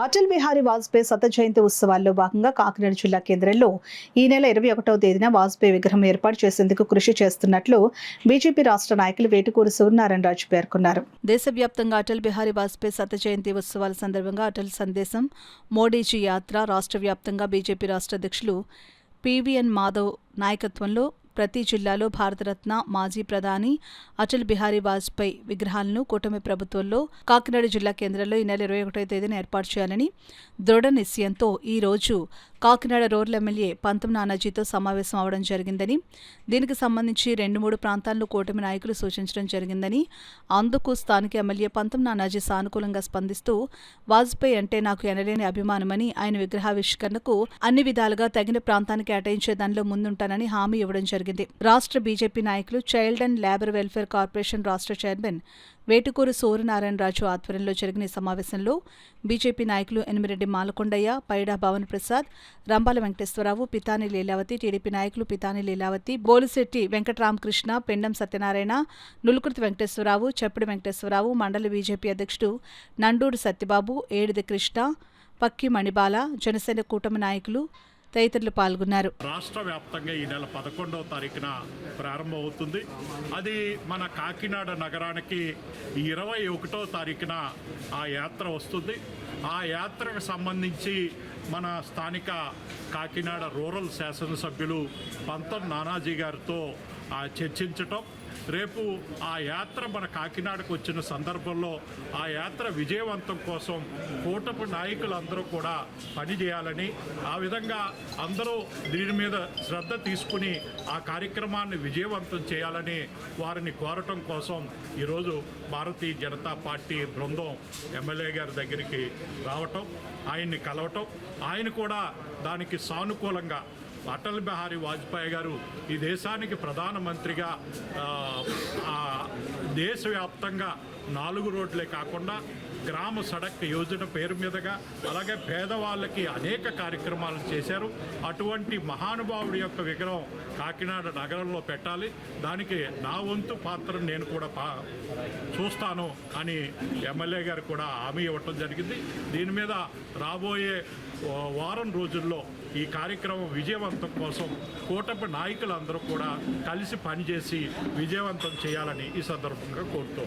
అటల్ బిహారీ వాజ్పేయి శత జయంతి ఉత్సవాల్లో భాగంగా కాకినాడ జిల్లా కేంద్రంలో ఈ నెల 21వ తేదీన వాజ్పేయి విగ్రహం ఏర్పాటు చేసేందుకు కృషి చేస్తున్నట్లు బీజేపీ రాష్ట్ర నాయకులు వేటుకూరి సూర్యనారాయణరాజు పేర్కొన్నారు. దేశవ్యాప్తంగా అటల్ బిహారీ వాజ్పేయి శత జయంతి ఉత్సవాల సందర్భంగా అటల్ సందేశం మోడీజీ యాత్ర రాష్ట్ర వ్యాప్తంగా బీజేపీ రాష్ట్ర అధ్యక్షులు పివిఎన్ మాధవ్ నాయకత్వంలో ప్రతి జిల్లాలో భారతరత్న మాజీ ప్రధాని అటల్ బిహారీ వాజ్పేయి విగ్రహాలను కూటమి ప్రభుత్వంలో కాకినాడ జిల్లా కేంద్రంలో ఈ నెల 21వ తేదీన ఏర్పాటు చేయాలని దృఢ నిశ్చయంతో ఈ రోజు కాకినాడ రూరల్ ఎమ్మెల్యే పంతం నానాజీతో సమావేశం అవడం జరిగిందని, దీనికి సంబంధించి 2-3 ప్రాంతాల్లో కూటమి నాయకులు సూచించడం జరిగిందని, అందుకు స్థానిక ఎమ్మెల్యే పంతం నానాజీ సానుకూలంగా స్పందిస్తూ వాజ్పేయి అంటే నాకు ఎనలేని అభిమానమని, ఆయన విగ్రహావిష్కరణకు అన్ని విధాలుగా తగిన ప్రాంతాన్ని కేటాయించే దానిలో ముందుంటానని హామీ ఇవ్వడం జరిగింది. రాష్ట్ర బీజేపీ నాయకులు child and labour welfare corporation రాష్ట్ర చైర్మన్ వేటుకూరి సూర్యనారాయణరాజు ఆధ్వర్యంలో జరిగిన ఈ సమావేశంలో బీజేపీ నాయకులు ఎనిమిరెడ్డి మాలకొండయ్య, పైడా భవన్ ప్రసాద్, రంబాల వెంకటేశ్వరరావు, పితాని లీలావతి, టీడీపీ నాయకులు పితాని లీలావతి, బోలిశెట్టి వెంకటరామకృష్ణ, పెండం సత్యనారాయణ, నులుకుర్తి వెంకటేశ్వరరావు, చెప్పడి వెంకటేశ్వరరావు, మండలి బీజేపీ అధ్యక్షుడు నండూరు సత్యబాబు, ఏడిది కృష్ణ, పక్కి మణిబాల, జనసేన కూటమి నాయకులు తదితరులు పాల్గొన్నారు. రాష్ట్ర వ్యాప్తంగా ఈ నెల 11వ తారీఖున ప్రారంభమవుతుంది. అది మన కాకినాడ నగరానికి 21వ తారీఖున ఆ యాత్ర వస్తుంది. ఆ యాత్రకు సంబంధించి మన స్థానిక కాకినాడ రూరల్ శాసనసభ్యులు పంతం నానాజీ గారితో చర్చించటం, రేపు ఆ యాత్ర మన కాకినాడకు వచ్చిన సందర్భంలో ఆ యాత్ర విజయవంతం కోసం కూటమి నాయకులందరూ కూడా పనిచేయాలని, ఆ విధంగా అందరూ దీని మీద శ్రద్ధ తీసుకుని ఆ కార్యక్రమాన్ని విజయవంతం చేయాలని వారిని కోరటం కోసం ఈరోజు భారతీయ జనతా పార్టీ బృందం ఎమ్మెల్యే గారి దగ్గరికి రావటం, ఆయన్ని కలవటం, ఆయన కూడా దానికి సానుకూలంగా అటల్ బిహారీ వాజ్పేయి గారు ఈ దేశానికి ప్రధానమంత్రిగా దేశవ్యాప్తంగా 4 రోడ్లే కాకుండా గ్రామ సడక్ యోజన పేరు మీదుగా అలాగే పేదవాళ్ళకి అనేక కార్యక్రమాలు చేశారు. అటువంటి మహానుభావుడి యొక్క విగ్రహం కాకినాడ నగరంలో పెట్టాలి, దానికి నా వంతు పాత్ర నేను కూడా చూస్తాను అని ఎమ్మెల్యే గారు కూడా హామీ ఇవ్వటం జరిగింది. దీని మీద రాబోయే వారం రోజుల్లో ఈ కార్యక్రమం విజయవంతం కోసం కూటమి నాయకులందరూ కూడా కలిసి పనిచేసి విజయవంతం చేయాలని ఈ సందర్భంగా కోరుతూ